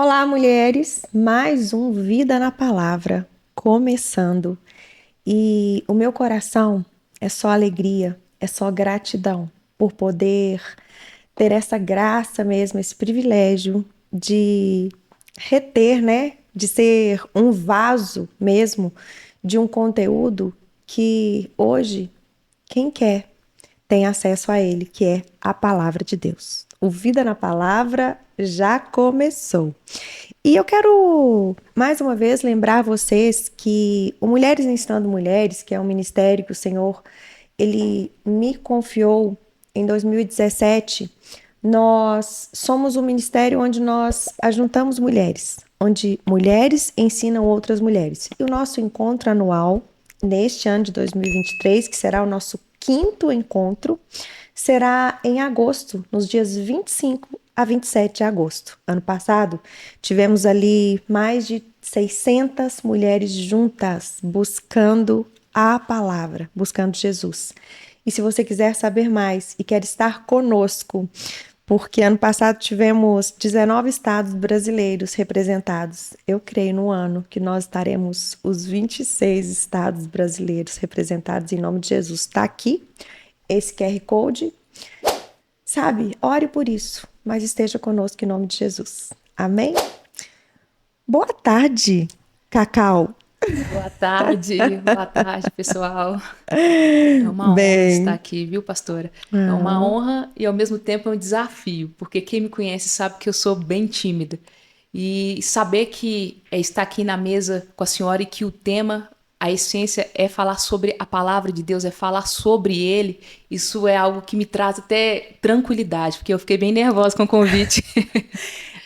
Olá, mulheres! Mais um Vida na Palavra começando. E o meu coração é só alegria, é só gratidão por poder ter essa graça mesmo, esse privilégio de reter, né? De ser um vaso mesmo de um conteúdo que hoje quem quer tem acesso a ele, que é a palavra de Deus. O Vida na Palavra já começou. E eu quero, mais uma vez, lembrar vocês que o Mulheres Ensinando Mulheres, que é um ministério que o Senhor, ele me confiou em 2017, nós somos um ministério onde nós ajuntamos mulheres, onde mulheres ensinam outras mulheres. E o nosso encontro anual, neste ano de 2023, que será o nosso quinto encontro, será em agosto, nos dias 25 a 27 de agosto. Ano passado, tivemos ali mais de 600 mulheres juntas buscando a palavra, buscando Jesus. E se você quiser saber mais e quer estar conosco, porque ano passado tivemos 19 estados brasileiros representados. Eu creio no ano que nós estaremos os 26 estados brasileiros representados em nome de Jesus. Está aqui esse QR Code. Sabe, ore por isso, mas esteja conosco em nome de Jesus. Amém? Boa tarde, Cacau. Boa tarde, pessoal. É uma honra estar Bem, aqui, viu, pastora? É uma ah, honra e ao mesmo tempo é um desafio, porque quem me conhece sabe que eu sou bem tímida. E saber que estar aqui na mesa com a senhora e que o tema, a essência é falar sobre a palavra de Deus, é falar sobre ele, isso é algo que me traz até tranquilidade, porque eu fiquei bem nervosa com o convite.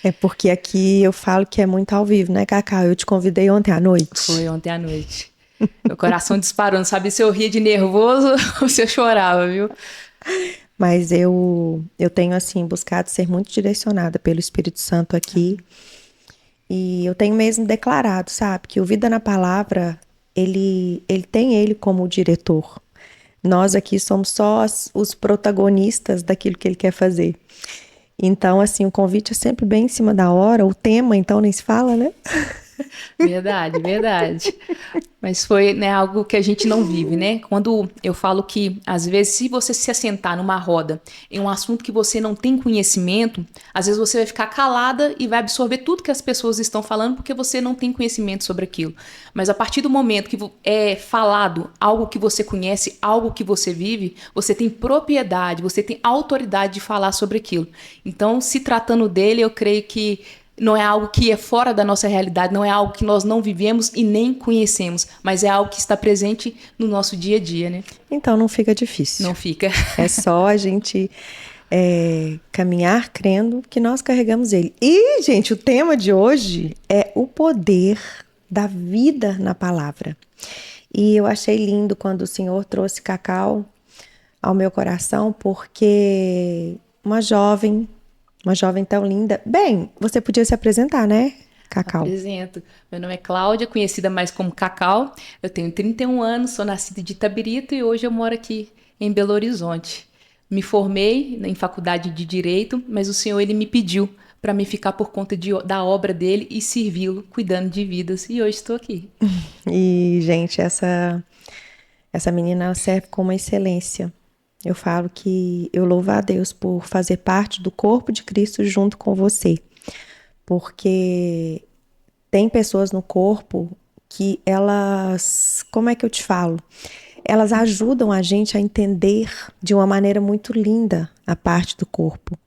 é porque aqui eu falo que é muito ao vivo, né, Cacau? Eu te convidei ontem à noite. Foi ontem à noite. Meu coração disparou, não sabia se eu ria de nervoso ou se eu chorava, viu? Mas eu tenho, assim, buscado ser muito direcionada pelo Espírito Santo aqui. E eu tenho mesmo declarado, sabe, que o Vida na Palavra, ele tem ele como diretor. Nós aqui somos só os protagonistas daquilo que ele quer fazer. Então, assim, o convite é sempre bem em cima da hora. O tema, então, nem se fala, né? Verdade, verdade. Mas foi, né, algo que a gente não vive, né? Quando eu falo que, às vezes, se você se assentar numa roda em um assunto que você não tem conhecimento, às vezes você vai ficar calada e vai absorver tudo que as pessoas estão falando porque você não tem conhecimento sobre aquilo. Mas a partir do momento que é falado algo que você conhece, algo que você vive, você tem propriedade, você tem autoridade de falar sobre aquilo. Então, se tratando dele, eu creio que não é algo que é fora da nossa realidade, não é algo que nós não vivemos e nem conhecemos, mas é algo que está presente no nosso dia a dia, né? Então, não fica difícil. Não fica. É só a gente caminhar crendo que nós carregamos ele. E, gente, o tema de hoje é o poder da vida na palavra. E eu achei lindo quando o Senhor trouxe Cacau ao meu coração, porque uma jovem tão linda. Bem, você podia se apresentar, né, Cacau? Apresento. Meu nome é Cláudia, conhecida mais como Cacau. Eu tenho 31 anos, sou nascida de Itabirito e hoje eu moro aqui em Belo Horizonte. Me formei em faculdade de Direito, mas o Senhor ele me pediu para me ficar por conta da obra dele e servi-lo, cuidando de vidas. E hoje estou aqui. E, gente, essa menina ela serve com uma excelência. Eu falo que eu louvo a Deus por fazer parte do corpo de Cristo junto com você. Porque tem pessoas no corpo que elas, como é que eu te falo? Elas ajudam a gente a entender de uma maneira muito linda a parte do corpo.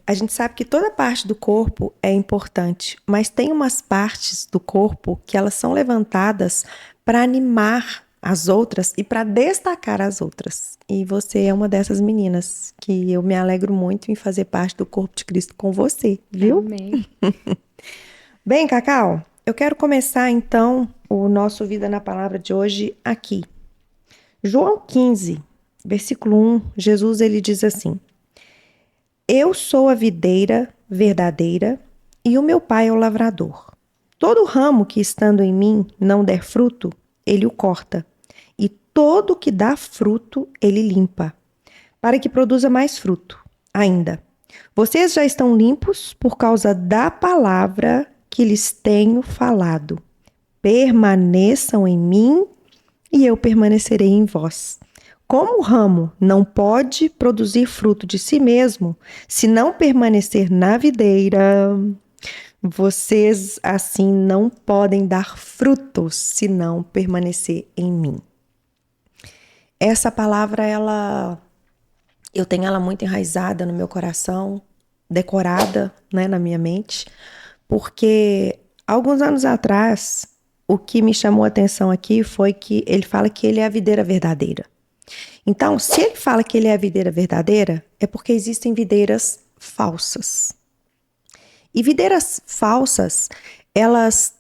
A gente sabe que toda parte do corpo é importante, mas tem umas partes do corpo que elas são levantadas para animar as outras e para destacar as outras. E você é uma dessas meninas que eu me alegro muito em fazer parte do corpo de Cristo com você, viu? Amém. Bem, Cacau, eu quero começar então o nosso Vida na Palavra de hoje aqui. João 15, versículo 1, Jesus ele diz assim: Eu sou a videira verdadeira e o meu pai é o lavrador. Todo ramo que estando em mim não der fruto, ele o corta, e todo que dá fruto, ele limpa, para que produza mais fruto ainda. Vocês já estão limpos por causa da palavra que lhes tenho falado. Permaneçam em mim e eu permanecerei em vós. Como o ramo não pode produzir fruto de si mesmo, se não permanecer na videira, vocês assim não podem dar frutos se não permanecer em mim. Essa palavra, eu tenho ela muito enraizada no meu coração, decorada, né, na minha mente, porque alguns anos atrás, o que me chamou a atenção aqui foi que ele fala que ele é a videira verdadeira. Então, se ele fala que ele é a videira verdadeira, é porque existem videiras falsas. E videiras falsas, elas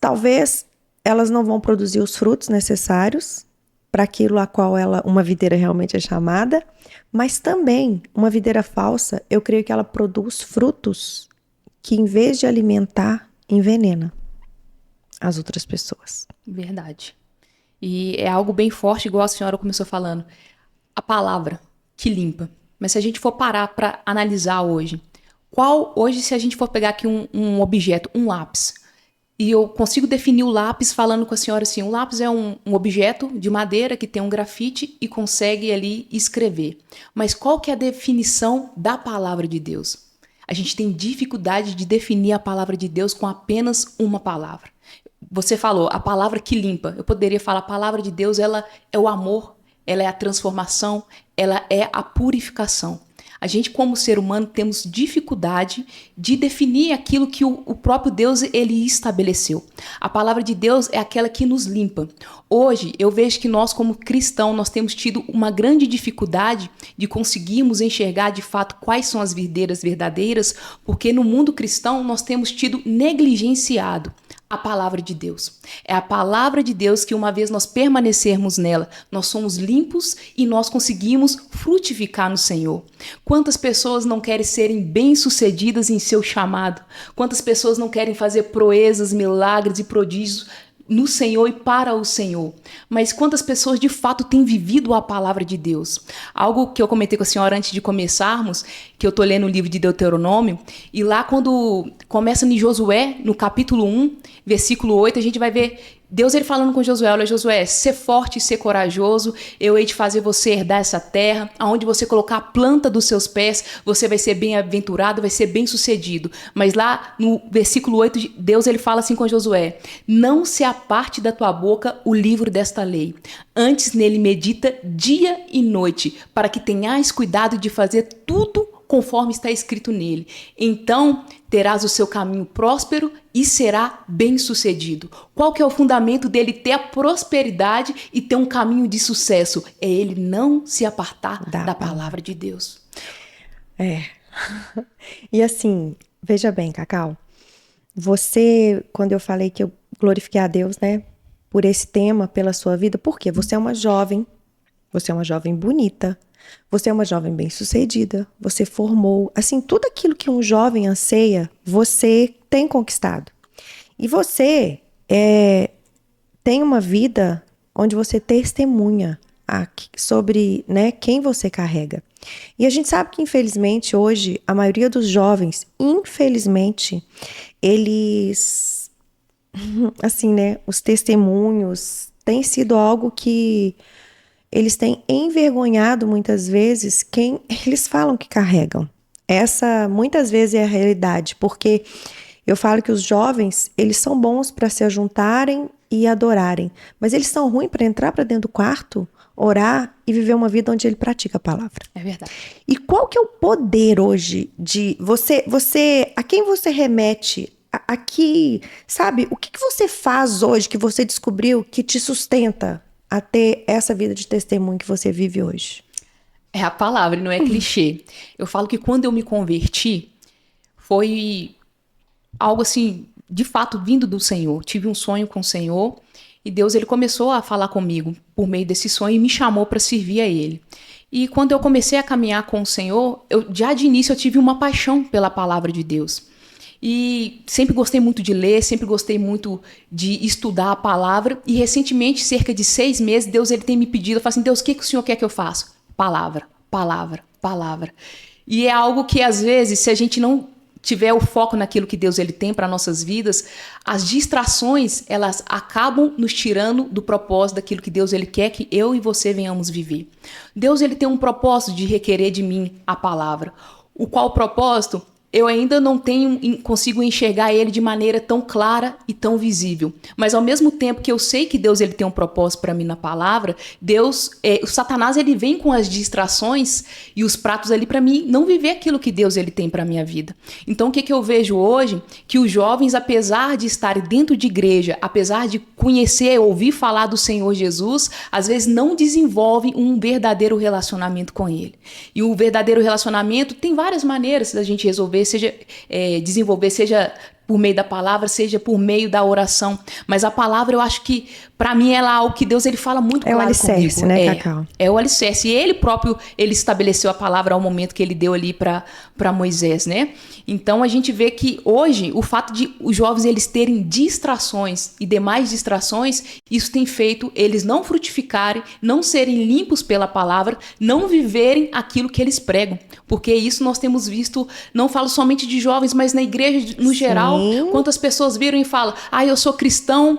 não vão produzir os frutos necessários para aquilo a qual uma videira realmente é chamada, mas também uma videira falsa, eu creio que ela produz frutos que, em vez de alimentar, envenena as outras pessoas. Verdade. E é algo bem forte, igual a senhora começou falando. A palavra que limpa. Mas se a gente for parar para analisar hoje, hoje, se a gente for pegar aqui um objeto, um lápis, e eu consigo definir o lápis falando com a senhora assim, o lápis é um objeto de madeira que tem um grafite e consegue ali escrever. Mas qual que é a definição da palavra de Deus? A gente tem dificuldade de definir a palavra de Deus com apenas uma palavra. Você falou, a palavra que limpa. Eu poderia falar, a palavra de Deus, ela é o amor, ela é a transformação, ela é a purificação. A gente, como ser humano, temos dificuldade de definir aquilo que o próprio Deus ele estabeleceu. A palavra de Deus é aquela que nos limpa. Hoje, eu vejo que nós, como cristãos, nós temos tido uma grande dificuldade de conseguirmos enxergar de fato quais são as videiras verdadeiras, porque no mundo cristão nós temos tido negligenciado a palavra de Deus. É a palavra de Deus que, uma vez nós permanecermos nela, nós somos limpos e nós conseguimos frutificar no Senhor. Quantas pessoas não querem serem bem-sucedidas em seu chamado? Quantas pessoas não querem fazer proezas, milagres e prodígios no Senhor e para o Senhor? Mas quantas pessoas de fato têm vivido a palavra de Deus? Algo que eu comentei com a senhora antes de começarmos, que eu estou lendo o livro de Deuteronômio, e lá quando começa em Josué, no capítulo 1, versículo 8, a gente vai ver Deus ele falando com Josué, olha Josué, ser forte e ser corajoso, eu hei de fazer você herdar essa terra, aonde você colocar a planta dos seus pés, você vai ser bem-aventurado, vai ser bem-sucedido. Mas lá no versículo 8, Deus ele fala assim com Josué, não se aparte da tua boca o livro desta lei, antes nele medita dia e noite, para que tenhas cuidado de fazer tudo conforme está escrito nele. Então terás o seu caminho próspero e será bem-sucedido. Qual que é o fundamento dele ter a prosperidade e ter um caminho de sucesso? É ele não se apartar da palavra de Deus. É. E assim, veja bem, Cacau, você, quando eu falei que eu glorifiquei a Deus, né, por esse tema, pela sua vida, por quê? Você é uma jovem bonita, você é uma jovem bem-sucedida, você formou, assim, tudo aquilo que um jovem anseia, você tem conquistado. E você tem uma vida onde você testemunha sobre, né, quem você carrega. E a gente sabe que, infelizmente, hoje, a maioria dos jovens, infelizmente, eles, assim, né, os testemunhos têm sido algo que eles têm envergonhado muitas vezes quem eles falam que carregam. Essa muitas vezes é a realidade, porque eu falo que os jovens, eles são bons para se ajuntarem e adorarem, mas eles são ruins para entrar para dentro do quarto, orar e viver uma vida onde ele pratica a palavra. É verdade. E qual que é o poder hoje de você a quem você remete? Aqui, sabe, o que você faz hoje que você descobriu que te sustenta a ter essa vida de testemunho que você vive hoje? É a palavra, não é clichê. Eu falo que quando eu me converti, foi algo assim, de fato, vindo do Senhor. Tive um sonho com o Senhor e Deus ele começou a falar comigo por meio desse sonho e me chamou para servir a Ele. E quando eu comecei a caminhar com o Senhor, já de início eu tive uma paixão pela palavra de Deus. E sempre gostei muito de ler, sempre gostei muito de estudar a palavra. E recentemente, cerca de 6 meses, Deus ele tem me pedido, eu falo assim, Deus, o que o Senhor quer que eu faça? Palavra, palavra, palavra. E é algo que, às vezes, se a gente não tiver o foco naquilo que Deus ele tem para nossas vidas, as distrações, elas acabam nos tirando do propósito daquilo que Deus ele quer que eu e você venhamos viver. Deus ele tem um propósito de requerer de mim a palavra. O qual propósito? Eu ainda não consigo enxergar ele de maneira tão clara e tão visível. Mas ao mesmo tempo que eu sei que Deus ele tem um propósito para mim na palavra, o Satanás ele vem com as distrações e os pratos ali para mim não viver aquilo que Deus ele tem para minha vida. Então o que eu vejo hoje? Que os jovens, apesar de estarem dentro de igreja, apesar de conhecer, ouvir falar do Senhor Jesus, às vezes não desenvolvem um verdadeiro relacionamento com ele. E o verdadeiro relacionamento tem várias maneiras da gente resolver, desenvolver, seja por meio da palavra, seja por meio da oração. Mas a palavra, eu acho que, para mim, ela é algo que Deus ele fala muito claro comigo. É o alicerce, né, Cacau? É o alicerce. E ele próprio, ele estabeleceu a palavra ao momento que ele deu ali para Moisés, né? Então, a gente vê que hoje, o fato de os jovens eles terem distrações e demais distrações, isso tem feito eles não frutificarem, não serem limpos pela palavra, não viverem aquilo que eles pregam. Porque isso nós temos visto, não falo somente de jovens, mas na igreja no geral. Quantas pessoas viram e falam, eu sou cristão,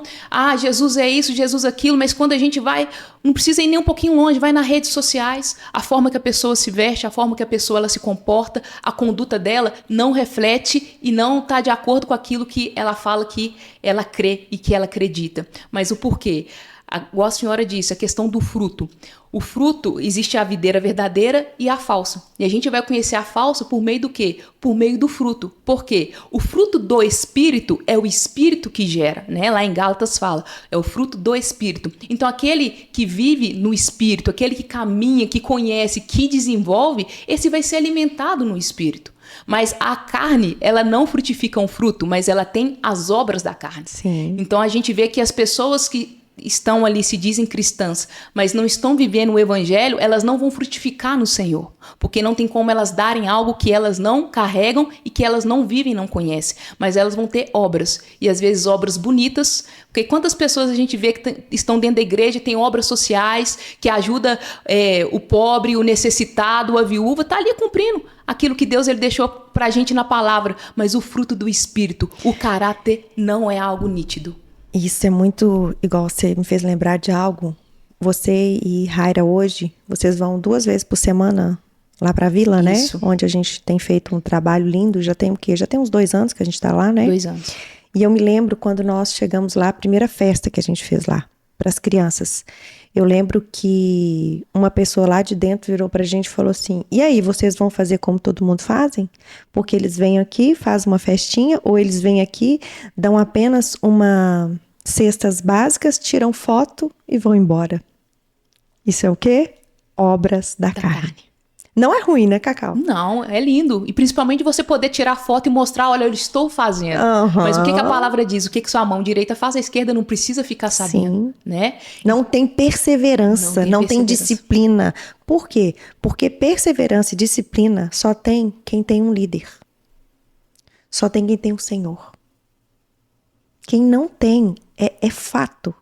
Jesus é isso, Jesus aquilo, mas quando a gente vai, não precisa ir nem um pouquinho longe, vai nas redes sociais, a forma que a pessoa se veste, a forma que a pessoa ela se comporta, a conduta dela não reflete e não está de acordo com aquilo que ela fala que ela crê e que ela acredita. Mas o porquê? Igual a senhora disse, a questão do fruto. O fruto, existe a videira verdadeira e a falsa. E a gente vai conhecer a falsa por meio do quê? Por meio do fruto. Por quê? O fruto do Espírito é o Espírito que gera, né? Lá em Gálatas fala, é o fruto do Espírito. Então aquele que vive no Espírito, aquele que caminha, que conhece, que desenvolve, esse vai ser alimentado no Espírito. Mas a carne, ela não frutifica um fruto, mas ela tem as obras da carne. Sim. Então a gente vê que as pessoas que estão ali, se dizem cristãs, mas não estão vivendo o evangelho, elas não vão frutificar no Senhor, porque não tem como elas darem algo que elas não carregam e que elas não vivem, não conhecem, mas elas vão ter obras, e às vezes obras bonitas, porque quantas pessoas a gente vê que estão dentro da igreja, tem obras sociais, que ajuda o pobre, o necessitado, a viúva, tá ali cumprindo aquilo que Deus ele deixou pra gente na palavra, mas o fruto do Espírito, o caráter não é algo nítido. Isso é muito igual, você me fez lembrar de algo. Você e Raira hoje, vocês vão 2 vezes por semana lá pra vila, Isso. né? Onde a gente tem feito um trabalho lindo, já tem o quê? Já tem uns 2 anos que a gente tá lá, né? 2 anos. E eu me lembro quando nós chegamos lá, a primeira festa que a gente fez lá, para as crianças. Eu lembro que uma pessoa lá de dentro virou pra gente e falou assim, e aí, vocês vão fazer como todo mundo fazem? Porque eles vêm aqui, fazem uma festinha, ou eles vêm aqui, dão apenas cestas básicas, tiram foto e vão embora. Isso é o quê? Obras da carne. Não é ruim, né, Cacau? Não, é lindo. E principalmente você poder tirar foto e mostrar, olha, eu estou fazendo. Mas o que a palavra diz? O que sua mão direita faz, a esquerda não precisa ficar sabendo. Sim. Né? Não tem perseverança, não tem disciplina. Por quê? Porque perseverança e disciplina só tem quem tem um líder. Só tem quem tem o Senhor. Quem não tem, é fato.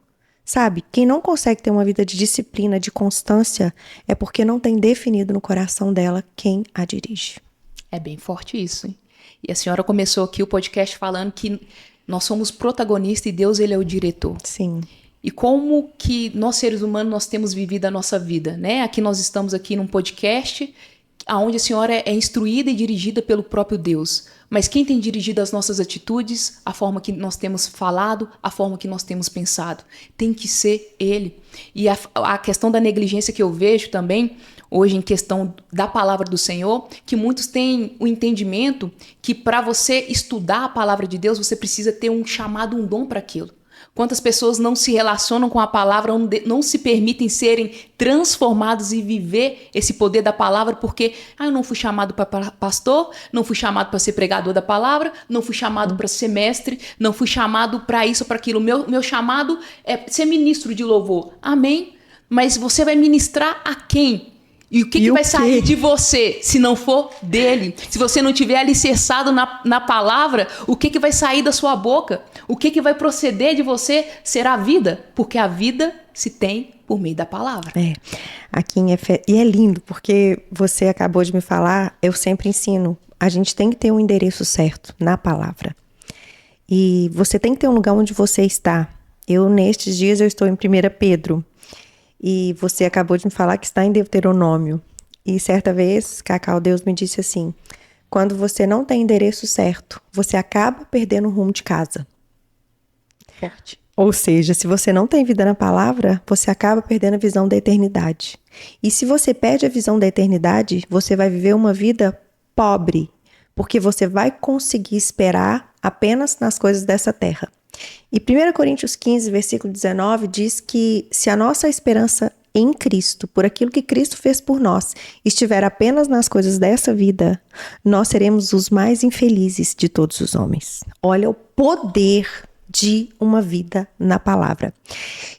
Sabe, quem não consegue ter uma vida de disciplina, de constância, é porque não tem definido no coração dela quem a dirige. É bem forte isso, hein? E a senhora começou aqui o podcast falando que nós somos protagonistas e Deus ele é o diretor. Sim. E como que nós seres humanos nós temos vivido a nossa vida, né? Aqui nós estamos aqui num podcast onde a senhora é instruída e dirigida pelo próprio Deus. Mas quem tem dirigido as nossas atitudes, a forma que nós temos falado, a forma que nós temos pensado? Tem que ser Ele. E a questão da negligência que eu vejo também, hoje em questão da palavra do Senhor, que muitos têm o entendimento que para você estudar a palavra de Deus, você precisa ter um chamado, um dom para aquilo. Quantas pessoas não se relacionam com a palavra, não se permitem serem transformados e viver esse poder da palavra porque eu não fui chamado para pastor, não fui chamado para ser pregador da palavra, não fui chamado para ser mestre, não fui chamado para isso ou para aquilo. Meu chamado é ser ministro de louvor. Amém? Mas você vai ministrar a quem? E o que vai sair de você se não for dele? Se você não tiver alicerçado na palavra, o que vai sair da sua boca? O que vai proceder de você será a vida? Porque a vida se tem por meio da palavra. Aqui em e é lindo, porque você acabou de me falar, eu sempre ensino, a gente tem que ter um endereço certo na palavra. E você tem que ter um lugar onde você está. Nestes dias, eu estou em 1 Pedro. E você acabou de me falar que está em Deuteronômio. E certa vez, Cacau, Deus me disse assim, quando você não tem endereço certo, você acaba perdendo o rumo de casa. Forte. Ou seja, se você não tem vida na palavra, você acaba perdendo a visão da eternidade. E se você perde a visão da eternidade, você vai viver uma vida pobre, porque você vai conseguir esperar apenas nas coisas dessa terra. E 1 Coríntios 15, versículo 19, diz que se a nossa esperança em Cristo, por aquilo que Cristo fez por nós, estiver apenas nas coisas dessa vida, nós seremos os mais infelizes de todos os homens. Olha o poder de uma vida na palavra.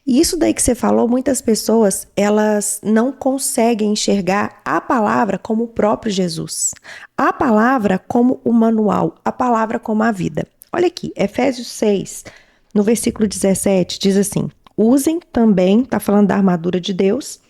E isso daí que você falou, muitas pessoas, elas não conseguem enxergar a palavra como o próprio Jesus. A palavra como o manual, a palavra como a vida. Olha aqui, Efésios 6, no versículo 17, diz assim, usem também, está falando da armadura de Deus,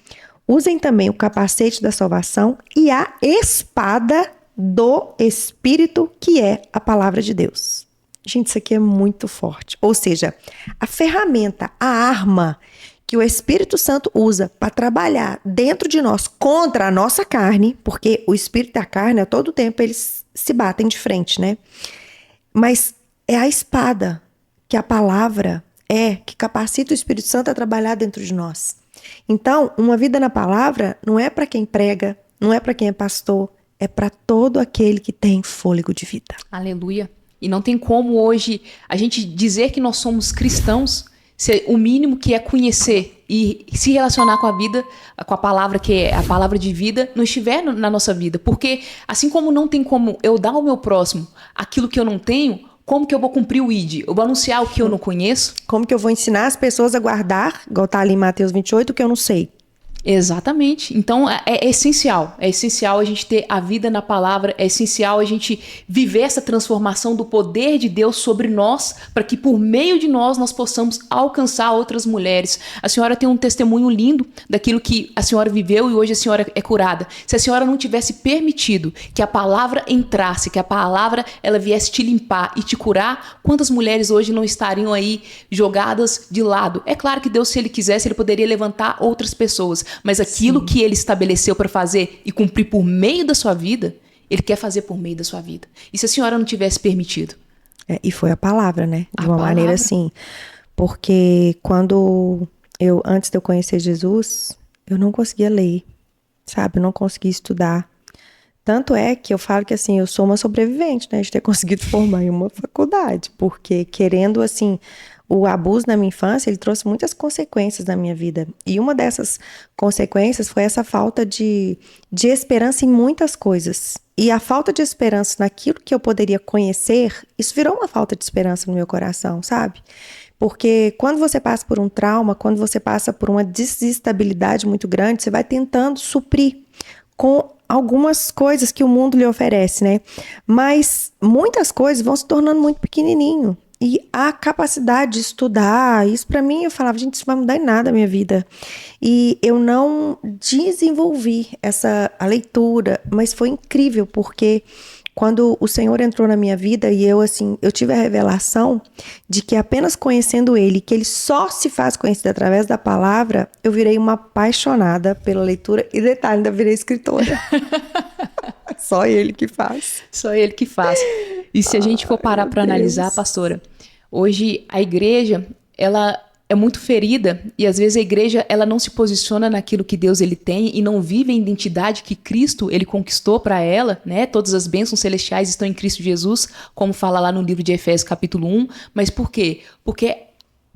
usem também o capacete da salvação e a espada do Espírito, que é a palavra de Deus. Gente, isso aqui é muito forte. Ou seja, a ferramenta, a arma que o Espírito Santo usa para trabalhar dentro de nós contra a nossa carne, porque o espírito e a carne, a todo tempo, eles se batem de frente, né? Mas é a espada que a palavra que capacita o Espírito Santo a trabalhar dentro de nós. Então, uma vida na palavra não é para quem prega, não é para quem é pastor, é para todo aquele que tem fôlego de vida. Aleluia. E não tem como hoje a gente dizer que nós somos cristãos, se o mínimo que é conhecer e se relacionar com a vida, com a palavra que é a palavra de vida, não estiver na nossa vida. Porque assim como não tem como eu dar ao meu próximo aquilo que eu não tenho, como que eu vou cumprir o ID? Eu vou anunciar o que eu não conheço? Como que eu vou ensinar as pessoas a guardar, igual está ali em Mateus 28, o que eu não sei? Exatamente. Então é essencial a gente ter a vida na palavra, é essencial a gente viver essa transformação do poder de Deus sobre nós, para que por meio de nós possamos alcançar outras mulheres. A senhora tem um testemunho lindo daquilo que a senhora viveu e hoje a senhora é curada. Se a senhora não tivesse permitido que a palavra entrasse, que a palavra ela viesse te limpar e te curar, quantas mulheres hoje não estariam aí jogadas de lado? É claro que Deus, se Ele quisesse, Ele poderia levantar outras pessoas, mas aquilo que Ele estabeleceu para fazer e cumprir por meio da sua vida, Ele quer fazer por meio da sua vida. E se a senhora não tivesse permitido? E foi a palavra, né? De uma maneira assim. Porque antes de eu conhecer Jesus, eu não conseguia ler, sabe? Eu não conseguia estudar. Tanto é que eu falo que, assim, eu sou uma sobrevivente, né? De ter conseguido formar em uma faculdade. Porque, querendo, assim, o abuso na minha infância, ele trouxe muitas consequências na minha vida. E uma dessas consequências foi essa falta de esperança em muitas coisas. E a falta de esperança naquilo que eu poderia conhecer, isso virou uma falta de esperança no meu coração, sabe? Porque quando você passa por um trauma, quando você passa por uma desestabilidade muito grande, você vai tentando suprir com algumas coisas que o mundo lhe oferece, né? Mas muitas coisas vão se tornando muito pequenininho. E a capacidade de estudar, isso para mim, eu falava, gente, isso vai mudar em nada a minha vida. E eu não desenvolvi a leitura, mas foi incrível, porque quando o Senhor entrou na minha vida e eu tive a revelação de que apenas conhecendo Ele, que Ele só se faz conhecido através da palavra, eu virei uma apaixonada pela leitura e, detalhe, ainda virei escritora. Só Ele que faz. Só Ele que faz. E se a gente for parar para analisar, pastora, hoje a igreja, ela é muito ferida e às vezes a igreja ela não se posiciona naquilo que Deus ele tem e não vive a identidade que Cristo ele conquistou para ela, né? Todas as bênçãos celestiais estão em Cristo Jesus, como fala lá no livro de Efésios capítulo 1. Mas por quê? Porque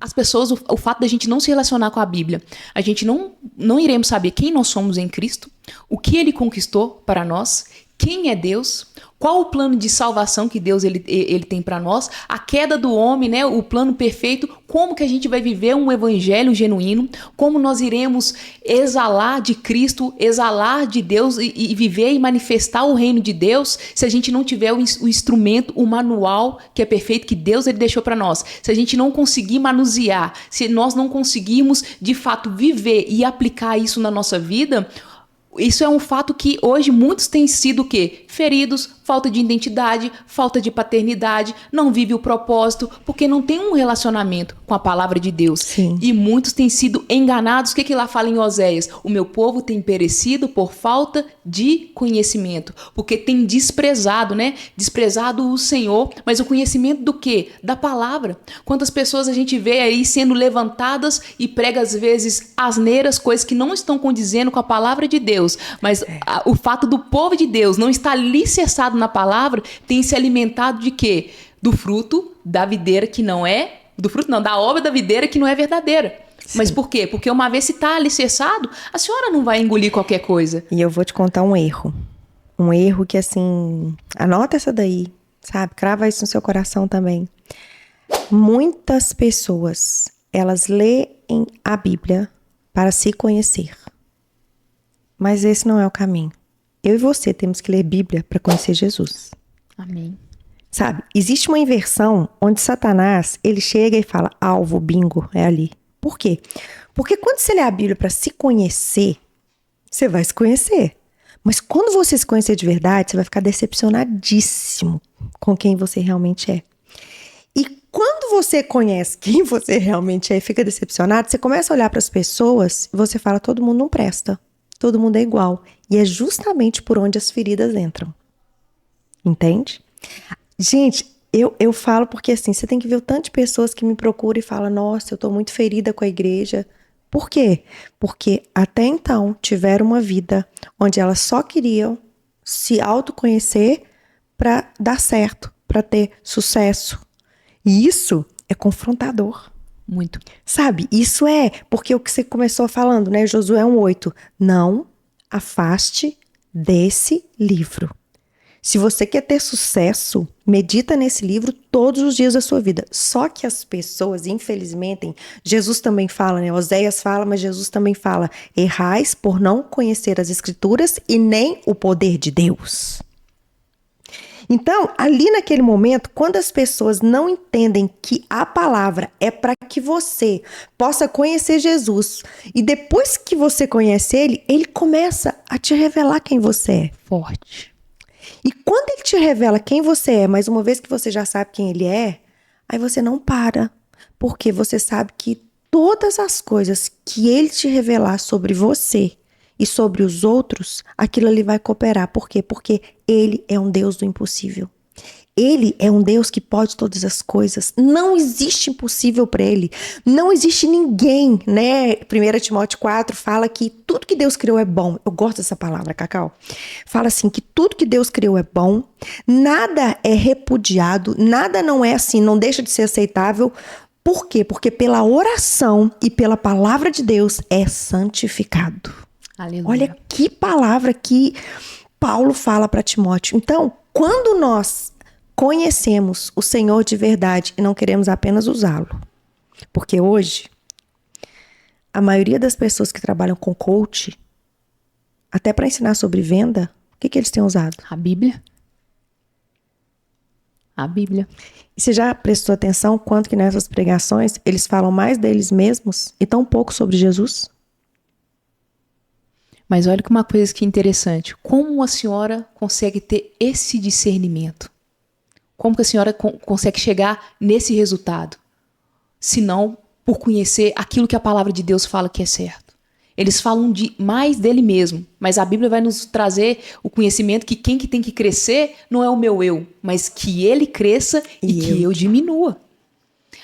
as pessoas, o fato da gente não se relacionar com a Bíblia, a gente não iremos saber quem nós somos em Cristo, o que Ele conquistou para nós, quem é Deus, qual o plano de salvação que Deus ele tem para nós, a queda do homem, né, o plano perfeito, como que a gente vai viver um evangelho genuíno, como nós iremos exalar de Cristo, exalar de Deus e viver e manifestar o reino de Deus se a gente não tiver o instrumento, o manual que é perfeito que Deus ele deixou para nós. Se a gente não conseguir manusear, se nós não conseguirmos de fato viver e aplicar isso na nossa vida, isso é um fato que hoje muitos têm sido o quê? Feridos, falta de identidade, falta de paternidade, não vive o propósito, porque não tem um relacionamento com a palavra de Deus. Sim. E muitos têm sido enganados. O que lá fala em Oséias? O meu povo tem perecido por falta de conhecimento, porque tem desprezado, né? Desprezado o Senhor, mas o conhecimento do quê? Da palavra. Quantas pessoas a gente vê aí sendo levantadas e prega às vezes asneiras, coisas que não estão condizendo com a palavra de Deus, mas o fato do povo de Deus não estar alicerçado na palavra tem se alimentado de quê? Do fruto da videira que não é, do fruto não, da obra da videira que não é verdadeira. Sim. Mas por quê? Porque uma vez se está alicerçado, a senhora não vai engolir qualquer coisa. E eu vou te contar um erro. Um erro que, assim, anota essa daí, sabe? Crava isso no seu coração também. Muitas pessoas, elas leem a Bíblia para se conhecer. Mas esse não é o caminho. Eu e você temos que ler Bíblia para conhecer Jesus. Amém. Sabe, existe uma inversão onde Satanás, ele chega e fala, alvo, bingo, é ali. Por quê? Porque quando você lê a Bíblia para se conhecer, você vai se conhecer. Mas quando você se conhecer de verdade, você vai ficar decepcionadíssimo com quem você realmente é. E quando você conhece quem você realmente é e fica decepcionado, você começa a olhar para as pessoas e você fala, todo mundo não presta. Todo mundo é igual. E é justamente por onde as feridas entram. Entende? Gente, eu falo porque assim, você tem que ver o tanto de pessoas que me procuram e falam, nossa, eu tô muito ferida com a igreja. Por quê? Porque até então tiveram uma vida onde elas só queriam se autoconhecer para dar certo, para ter sucesso. E isso é confrontador. Muito. Sabe, isso é porque o que você começou falando, né? Josué 1:8. Não afaste desse livro. Se você quer ter sucesso, medita nesse livro todos os dias da sua vida. Só que as pessoas, infelizmente, Jesus também fala, né? Oséias fala, mas Jesus também fala. Errais por não conhecer as Escrituras e nem o poder de Deus. Então, ali naquele momento, quando as pessoas não entendem que a palavra é para que você possa conhecer Jesus, e depois que você conhece ele, ele começa a te revelar quem você é. Forte. E quando ele te revela quem você é, mas uma vez que você já sabe quem ele é, aí você não para, porque você sabe que todas as coisas que ele te revelar sobre você e sobre os outros, aquilo ali vai cooperar. Por quê? Porque ele é um Deus do impossível. Ele é um Deus que pode todas as coisas. Não existe impossível para ele. Não existe ninguém, né? 1 Timóteo 4 fala que tudo que Deus criou é bom. Eu gosto dessa palavra, Cacau. Fala assim, que tudo que Deus criou é bom. Nada é repudiado. Nada não é assim, não deixa de ser aceitável. Por quê? Porque pela oração e pela palavra de Deus é santificado. Aleluia. Olha que palavra que Paulo fala para Timóteo. Então, quando nós conhecemos o Senhor de verdade e não queremos apenas usá-lo, porque hoje a maioria das pessoas que trabalham com coach, até para ensinar sobre venda, o que eles têm usado? A Bíblia. A Bíblia. E você já prestou atenção quanto que nessas pregações eles falam mais deles mesmos e tão pouco sobre Jesus? Mas olha que uma coisa que é interessante. Como a senhora consegue ter esse discernimento? Como que a senhora consegue chegar nesse resultado? Se não por conhecer aquilo que a palavra de Deus fala que é certo. Eles falam mais dele mesmo, mas a Bíblia vai nos trazer o conhecimento que quem que tem que crescer não é o meu eu, mas que ele cresça e que eu diminua.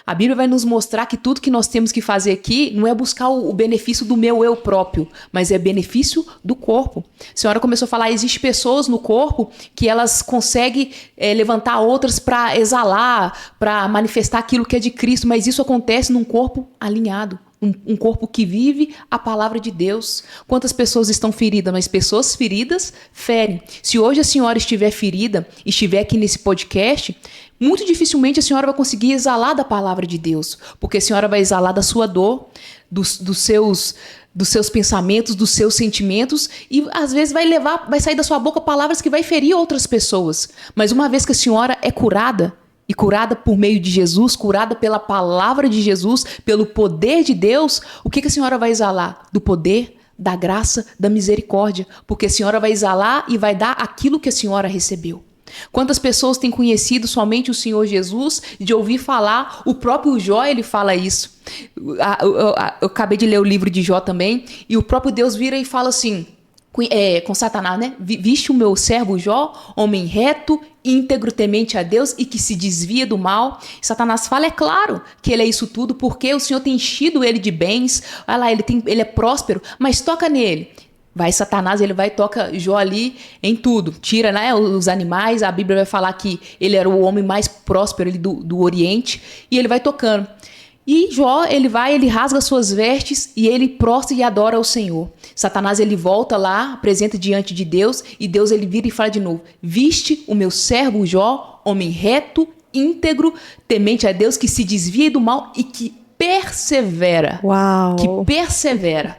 A Bíblia vai nos mostrar que tudo que nós temos que fazer aqui não é buscar o benefício do meu eu próprio, mas é benefício do corpo. A senhora começou a falar, existem pessoas no corpo que elas conseguem levantar outras para exalar, para manifestar aquilo que é de Cristo, mas isso acontece num corpo alinhado, Um corpo que vive a palavra de Deus. Quantas pessoas estão feridas? Mas pessoas feridas ferem. Se hoje a senhora estiver ferida, estiver aqui nesse podcast, muito dificilmente a senhora vai conseguir exalar da palavra de Deus. Porque a senhora vai exalar da sua dor, dos seus pensamentos, dos seus sentimentos, e às vezes vai sair da sua boca palavras que vai ferir outras pessoas. Mas uma vez que a senhora é curada, e curada por meio de Jesus, curada pela palavra de Jesus, pelo poder de Deus, o que a senhora vai exalar? Do poder, da graça, da misericórdia. Porque a senhora vai exalar e vai dar aquilo que a senhora recebeu. Quantas pessoas têm conhecido somente o Senhor Jesus, de ouvir falar? O próprio Jó, ele fala isso. Eu acabei de ler o livro de Jó também, e o próprio Deus vira e fala assim, com Satanás, né? Viste o meu servo Jó, homem reto, íntegro, temente a Deus e que se desvia do mal. Satanás fala, é claro que ele é isso tudo, porque o Senhor tem enchido ele de bens. Olha lá, ele é próspero, mas toca nele. Vai Satanás, ele vai e toca Jó ali em tudo. Tira, né, os animais, a Bíblia vai falar que ele era o homem mais próspero do Oriente, e ele vai tocando. E Jó, ele rasga suas vestes e ele prostra e adora ao Senhor. Satanás, ele volta lá, apresenta diante de Deus, e Deus, ele vira e fala de novo, viste o meu servo Jó, homem reto, íntegro, temente a Deus, que se desvia do mal e que persevera. Uau! Que persevera.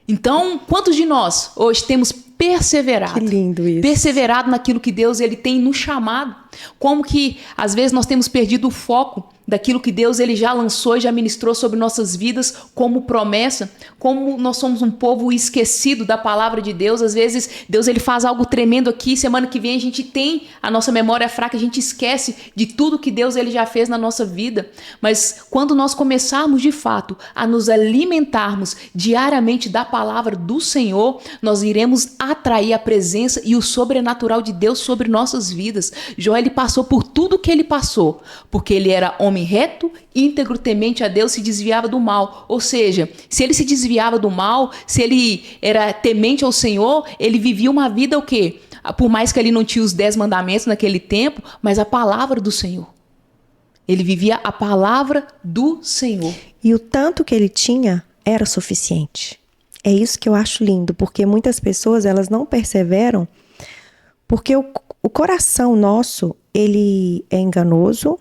Então, quantos de nós hoje temos perseverado? Que lindo isso. Perseverado naquilo que Deus ele tem nos chamado. Como que, às vezes, nós temos perdido o foco daquilo que Deus ele já lançou e já ministrou sobre nossas vidas como promessa, como nós somos um povo esquecido da palavra de Deus. Às vezes Deus ele faz algo tremendo aqui, semana que vem a gente tem a nossa memória fraca, a gente esquece de tudo que Deus ele já fez na nossa vida. Mas quando nós começarmos de fato a nos alimentarmos diariamente da palavra do Senhor, nós iremos atrair a presença e o sobrenatural de Deus sobre nossas vidas. Jó ele passou por tudo que ele passou, porque ele era homem reto, íntegro, temente a Deus, se desviava do mal. Ou seja, se ele se desviava do mal, se ele era temente ao Senhor, ele vivia uma vida o quê? Por mais que ele não tinha os 10 mandamentos naquele tempo, mas a palavra do Senhor. Ele vivia a palavra do Senhor. E o tanto que ele tinha era suficiente. É isso que eu acho lindo, porque muitas pessoas elas não perseveram, porque o coração nosso, ele é enganoso.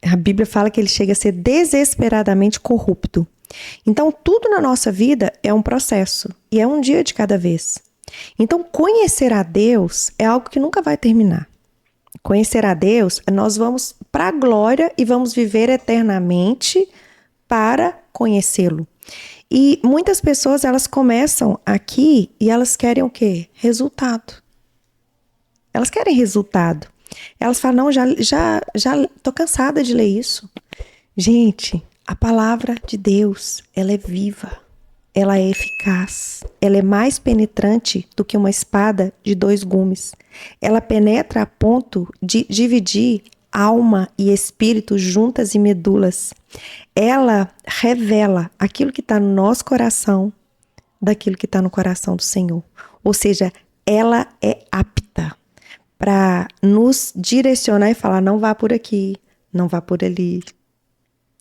A Bíblia fala que ele chega a ser desesperadamente corrupto. Então, tudo na nossa vida é um processo e é um dia de cada vez. Então, conhecer a Deus é algo que nunca vai terminar. Conhecer a Deus, nós vamos para a glória e vamos viver eternamente para conhecê-lo. E muitas pessoas, elas começam aqui e elas querem o quê? Resultado. Elas querem resultado. Elas falam, não, já tô cansada de ler isso. Gente, a palavra de Deus, ela é viva, ela é eficaz, ela é mais penetrante do que uma espada de 2 gumes. Ela penetra a ponto de dividir alma e espírito juntas e medulas. Ela revela aquilo que está no nosso coração daquilo que está no coração do Senhor. Ou seja, ela é apta para nos direcionar e falar, não vá por aqui, não vá por ali,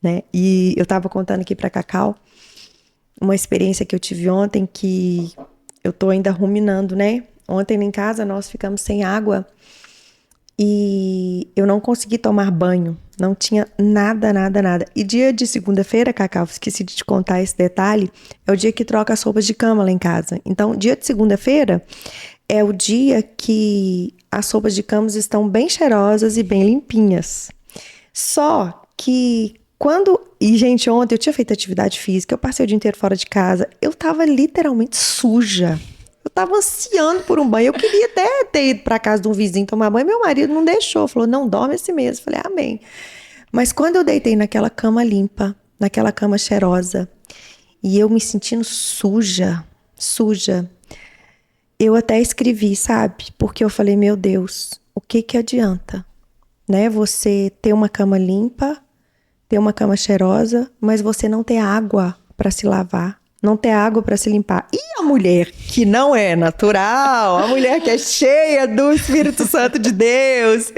né? E eu estava contando aqui para Cacau uma experiência que eu tive ontem que eu tô ainda ruminando, né? Ontem em casa nós ficamos sem água e eu não consegui tomar banho, não tinha nada. E dia de segunda-feira, Cacau, esqueci de te contar esse detalhe, é o dia que troca as roupas de cama lá em casa. Então, dia de segunda-feira é o dia que as roupas de cama estão bem cheirosas e bem limpinhas. Só que E, gente, ontem eu tinha feito atividade física, eu passei o dia inteiro fora de casa, eu tava literalmente suja. Eu tava ansiando por um banho, eu queria até ter ido pra casa de um vizinho tomar banho, meu marido não deixou, falou, não, dorme esse mês. Eu falei, amém. Mas quando eu deitei naquela cama limpa, naquela cama cheirosa, e eu me sentindo suja, eu até escrevi, sabe? Porque eu falei, meu Deus, o que adianta, né? Você ter uma cama limpa, ter uma cama cheirosa, mas você não ter água para se lavar, não ter água para se limpar. E a mulher que não é natural, a mulher que é cheia do Espírito Santo de Deus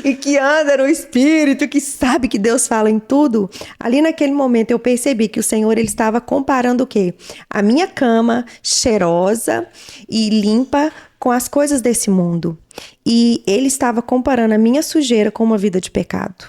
e que anda no Espírito, que sabe que Deus fala em tudo, ali naquele momento eu percebi que o Senhor ele estava comparando o quê? A minha cama cheirosa e limpa com as coisas desse mundo. E ele estava comparando a minha sujeira com uma vida de pecado.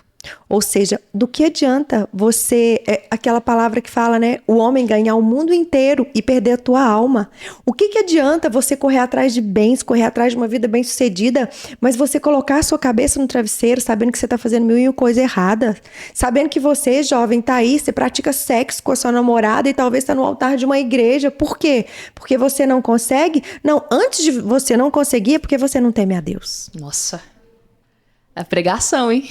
Ou seja, do que adianta você, aquela palavra que fala, né? O homem ganhar o mundo inteiro e perder a tua alma. O que adianta você correr atrás de bens, correr atrás de uma vida bem-sucedida, mas você colocar a sua cabeça no travesseiro, sabendo que você está fazendo mil e uma coisa errada, sabendo que você, jovem, tá aí, você pratica sexo com a sua namorada e talvez está no altar de uma igreja. Por quê? Porque você não consegue? Não, antes de você não conseguir, é porque você não teme a Deus. Nossa, é pregação, hein?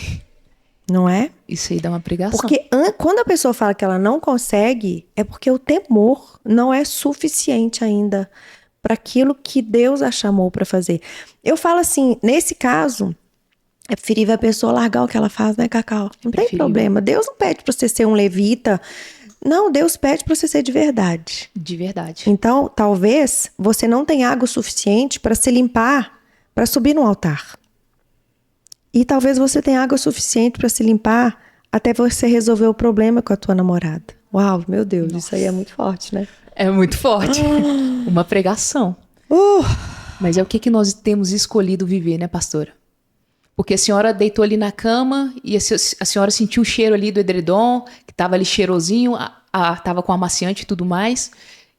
Não é? Isso aí dá uma pregação. Porque quando a pessoa fala que ela não consegue, é porque o temor não é suficiente ainda para aquilo que Deus a chamou para fazer. Eu falo assim, nesse caso, é preferível a pessoa largar o que ela faz, né, Cacau? Não tem problema. Deus não pede para você ser um levita. Não, Deus pede para você ser de verdade. De verdade. Então, talvez você não tenha água suficiente para se limpar, para subir no altar. E talvez você tenha água suficiente para se limpar até você resolver o problema com a tua namorada. Uau, meu Deus, Nossa. Isso aí é muito forte, né? É muito forte. Uma pregação. Mas é o que nós temos escolhido viver, né, pastora? Porque a senhora deitou ali na cama e a senhora sentiu o cheiro ali do edredom, que estava ali cheirosinho, estava com amaciante e tudo mais,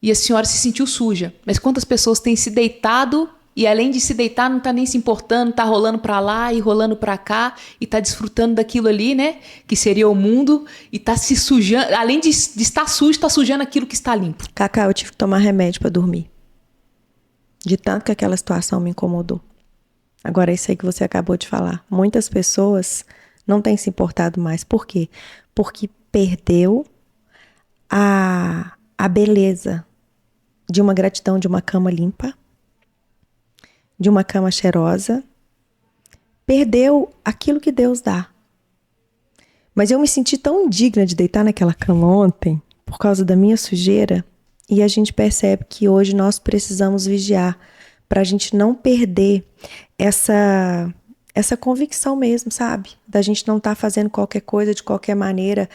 e a senhora se sentiu suja. Mas quantas pessoas têm se deitado e além de se deitar, não tá nem se importando, tá rolando pra lá e rolando pra cá e tá desfrutando daquilo ali, né? Que seria o mundo e tá se sujando. Além de estar sujo, tá sujando aquilo que está limpo. Cacau, eu tive que tomar remédio pra dormir. De tanto que aquela situação me incomodou. Agora, isso aí que você acabou de falar. Muitas pessoas não têm se importado mais. Por quê? Porque perdeu a beleza de uma gratidão de uma cama limpa, de uma cama cheirosa, perdeu aquilo que Deus dá. Mas eu me senti tão indigna de deitar naquela cama ontem, por causa da minha sujeira, e a gente percebe que hoje nós precisamos vigiar, para a gente não perder essa convicção mesmo, sabe? Da gente não estar fazendo qualquer coisa de qualquer maneira,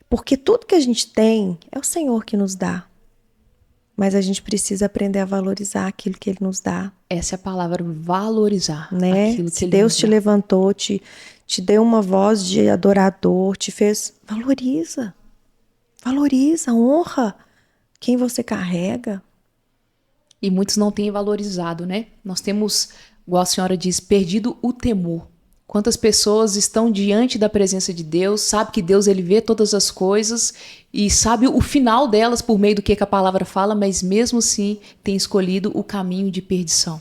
porque tudo que a gente tem é o Senhor que nos dá. Mas a gente precisa aprender a valorizar aquilo que Ele nos dá. Essa é a palavra, valorizar. Né? Aquilo que Se Deus te levantou, te deu uma voz de adorador, te fez... Valoriza. Valoriza, honra quem você carrega. E muitos não têm valorizado, né? Nós temos, igual a senhora diz, perdido o temor. Quantas pessoas estão diante da presença de Deus, sabe que Deus ele vê todas as coisas e sabe o final delas por meio do que a palavra fala, mas mesmo assim tem escolhido o caminho de perdição.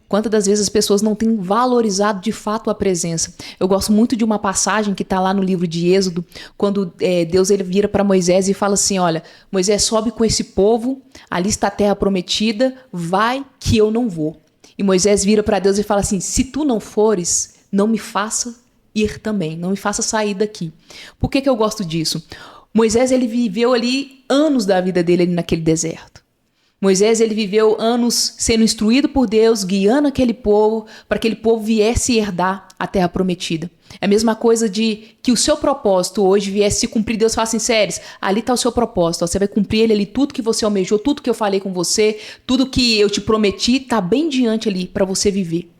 Quantas das vezes as pessoas não têm valorizado de fato a presença? Eu gosto muito de uma passagem que está lá no livro de Êxodo, quando Deus ele vira para Moisés e fala assim, olha, Moisés, sobe com esse povo, ali está a terra prometida, vai que eu não vou. E Moisés vira para Deus e fala assim, se tu não fores, não me faça ir também, não me faça sair daqui. Por que eu gosto disso? Moisés ele viveu ali anos da vida dele ali naquele deserto. Moisés ele viveu anos sendo instruído por Deus, guiando aquele povo, para que aquele povo viesse herdar a terra prometida. É a mesma coisa de que o seu propósito hoje viesse se cumprir. Deus fala assim, Séries, ali está o seu propósito, você vai cumprir ele ali, tudo que você almejou, tudo que eu falei com você, tudo que eu te prometi, está bem diante ali para você viver.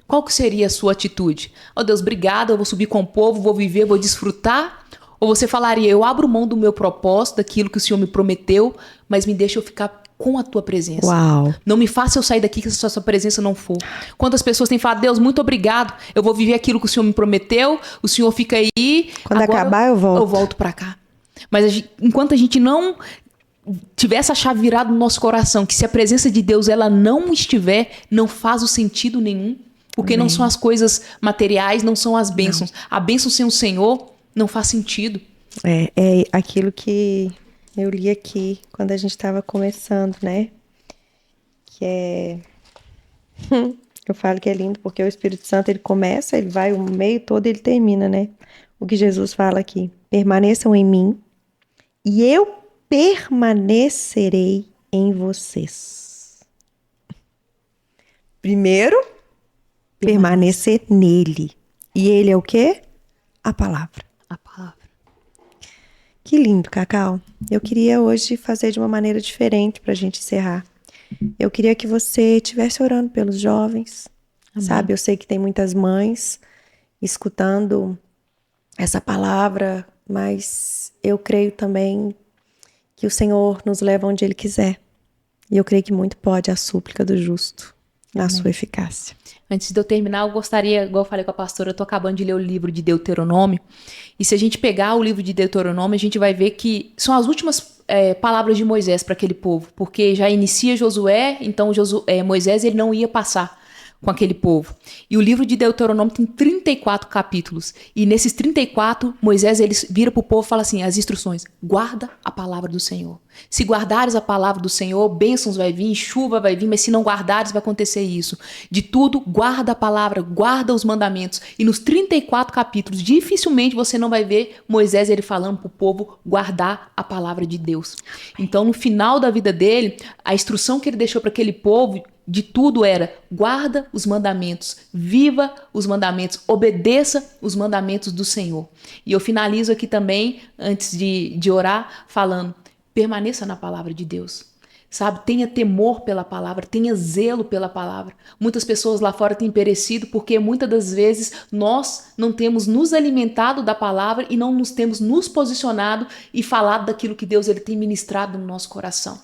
Qual que seria a sua atitude? Oh Deus, obrigada, eu vou subir com o povo, vou viver, vou desfrutar? Ou você falaria, eu abro mão do meu propósito, daquilo que o Senhor me prometeu, mas me deixa eu ficar com a tua presença. Uau. Não me faça eu sair daqui se a sua presença não for. Quantas pessoas têm falado, Deus, muito obrigado, eu vou viver aquilo que o Senhor me prometeu, o Senhor fica aí. Quando acabar eu volto. Eu volto pra cá. Mas enquanto a gente não tiver essa chave virada no nosso coração, que se a presença de Deus ela não estiver, não faz o sentido nenhum, porque não são as coisas materiais, não são as bênçãos. Não. A bênção sem o Senhor não faz sentido. É aquilo que eu li aqui quando a gente estava começando, né? Que é... Eu falo que é lindo porque o Espírito Santo, ele começa, ele vai o meio todo e ele termina, né? O que Jesus fala aqui. Permaneçam em mim e eu permanecerei em vocês. Primeiro, permanecer nele. E ele é o quê? A palavra. A palavra. Que lindo, Cacau. Eu queria hoje fazer de uma maneira diferente para a gente encerrar. Eu queria que você estivesse orando pelos jovens, Amém. sabe? Eu sei que tem muitas mães escutando essa palavra, mas eu creio também que o Senhor nos leva onde Ele quiser. E eu creio que muito pode a súplica do justo na sua eficácia. Antes de eu terminar, eu gostaria, igual eu falei com a pastora, eu tô acabando de ler o livro de Deuteronômio, e se a gente pegar o livro de Deuteronômio, a gente vai ver que são as últimas palavras de Moisés para aquele povo, porque já inicia Josué, então Moisés ele não ia passar com aquele povo. E o livro de Deuteronômio tem 34 capítulos. E nesses 34, Moisés ele vira para o povo e fala assim, as instruções, guarda a palavra do Senhor. Se guardares a palavra do Senhor, bênçãos vai vir, chuva vai vir, mas se não guardares vai acontecer isso. De tudo, guarda a palavra, guarda os mandamentos. E nos 34 capítulos, dificilmente você não vai ver Moisés ele falando para o povo guardar a palavra de Deus. Então, no final da vida dele, a instrução que ele deixou para aquele povo de tudo era, guarda os mandamentos, viva os mandamentos, obedeça os mandamentos do Senhor. E eu finalizo aqui também, antes de orar, falando, permaneça na palavra de Deus. Sabe, tenha temor pela palavra, tenha zelo pela palavra. Muitas pessoas lá fora têm perecido porque muitas das vezes nós não temos nos alimentado da palavra e não nos temos nos posicionado e falado daquilo que Deus ele tem ministrado no nosso coração.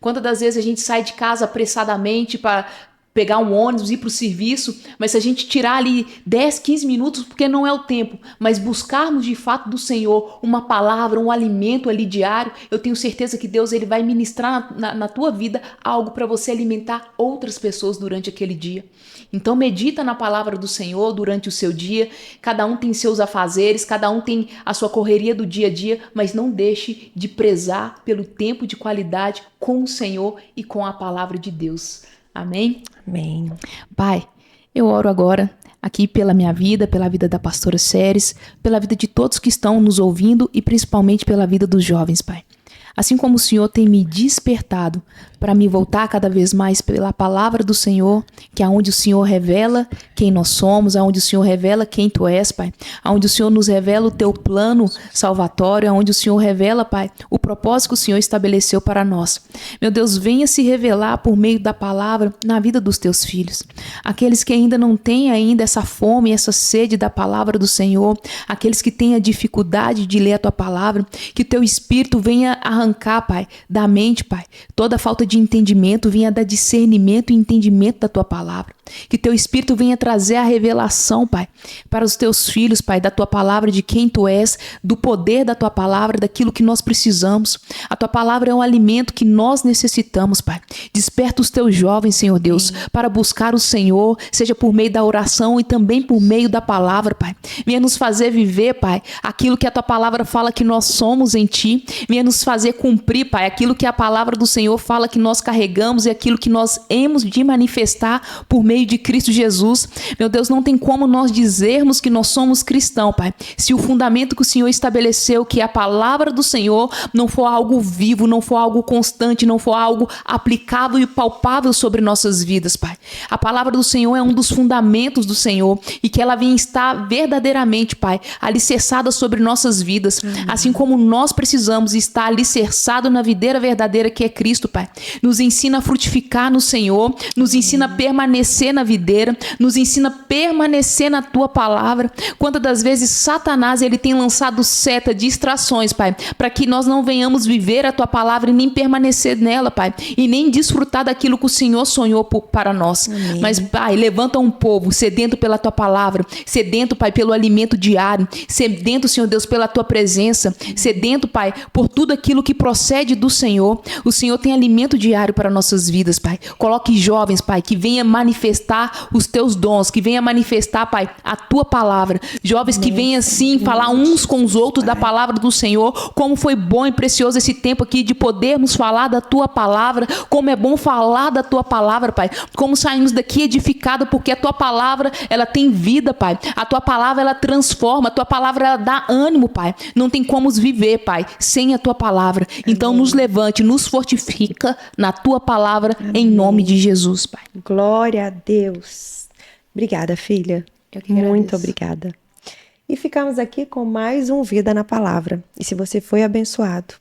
Quantas das vezes a gente sai de casa apressadamente para pegar um ônibus, ir para o serviço, mas se a gente tirar ali 10, 15 minutos, porque não é o tempo, mas buscarmos de fato do Senhor uma palavra, um alimento ali diário, eu tenho certeza que Deus ele vai ministrar na tua vida algo para você alimentar outras pessoas durante aquele dia. Então medita na palavra do Senhor durante o seu dia, cada um tem seus afazeres, cada um tem a sua correria do dia a dia, mas não deixe de prezar pelo tempo de qualidade com o Senhor e com a palavra de Deus. Amém? Amém. Pai, eu oro agora aqui pela minha vida, pela vida da pastora Séries, pela vida de todos que estão nos ouvindo e principalmente pela vida dos jovens, Pai. Assim como o Senhor tem me despertado para me voltar cada vez mais pela palavra do Senhor, que é onde o Senhor revela quem nós somos, aonde o Senhor revela quem Tu és, Pai, aonde o Senhor nos revela o Teu plano salvatório, aonde o Senhor revela, Pai, o propósito que o Senhor estabeleceu para nós. Meu Deus, venha se revelar por meio da palavra na vida dos Teus filhos. Aqueles que ainda não têm ainda essa fome, essa sede da palavra do Senhor, aqueles que têm a dificuldade de ler a Tua palavra, que o Teu Espírito venha arrancar, Pai, da mente, Pai, toda falta de entendimento, venha dar discernimento e entendimento da Tua palavra. Que Teu Espírito venha trazer a revelação, Pai, para os Teus filhos, Pai, da Tua palavra, de quem Tu és, do poder da Tua palavra, daquilo que nós precisamos. A Tua palavra é um alimento que nós necessitamos, Pai. Desperta os Teus jovens, Senhor Deus, para buscar o Senhor, seja por meio da oração e também por meio da palavra, Pai. Venha nos fazer viver, Pai, aquilo que a Tua palavra fala que nós somos em Ti. Venha nos fazer cumprir, Pai, aquilo que a palavra do Senhor fala que nós carregamos e aquilo que nós hemos de manifestar por meio de Cristo Jesus. Meu Deus, não tem como nós dizermos que nós somos cristãos, Pai, se o fundamento que o Senhor estabeleceu, que a palavra do Senhor não for algo vivo, não for algo constante, não for algo aplicável e palpável sobre nossas vidas, Pai. A palavra do Senhor é um dos fundamentos do Senhor e que ela venha estar verdadeiramente, Pai, alicerçada sobre nossas vidas, assim como nós precisamos estar alicerçado na videira verdadeira que é Cristo, Pai. Nos ensina a frutificar no Senhor, nos ensina a permanecer na videira, nos ensina a permanecer na Tua palavra. Quantas das vezes Satanás ele tem lançado seta, distrações, Pai, para que nós não venhamos viver a Tua palavra e nem permanecer nela, Pai, e nem desfrutar daquilo que o Senhor sonhou para nós. Amém. Mas, Pai, levanta um povo sedento pela Tua palavra, sedento, Pai, pelo alimento diário, sedento, Senhor Deus, pela Tua presença, sedento, Pai, por tudo aquilo que procede do Senhor. O Senhor tem alimento diário para nossas vidas, Pai. Coloque jovens, Pai, que venha manifestar manifestar os teus dons, que venha manifestar, Pai, a tua palavra. Jovens que venham, sim, falar uns com os outros da palavra do Senhor. Como foi bom e precioso esse tempo aqui de podermos falar da tua palavra. Como é bom falar da tua palavra, Pai. Como saímos daqui edificados, porque a tua palavra, ela tem vida, Pai. A tua palavra, ela transforma. A tua palavra, ela dá ânimo, Pai. Não tem como viver, Pai, sem a tua palavra. Então, nos levante, nos fortifica na tua palavra, em nome de Jesus, Pai. Glória a Deus. Obrigada, filha. Eu que agradeço. Muito obrigada. E ficamos aqui com mais um Vida na Palavra. E se você foi abençoado,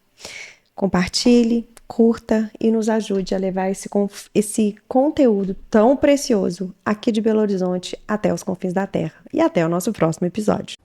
compartilhe, curta e nos ajude a levar esse conteúdo tão precioso aqui de Belo Horizonte até os confins da terra. E até o nosso próximo episódio.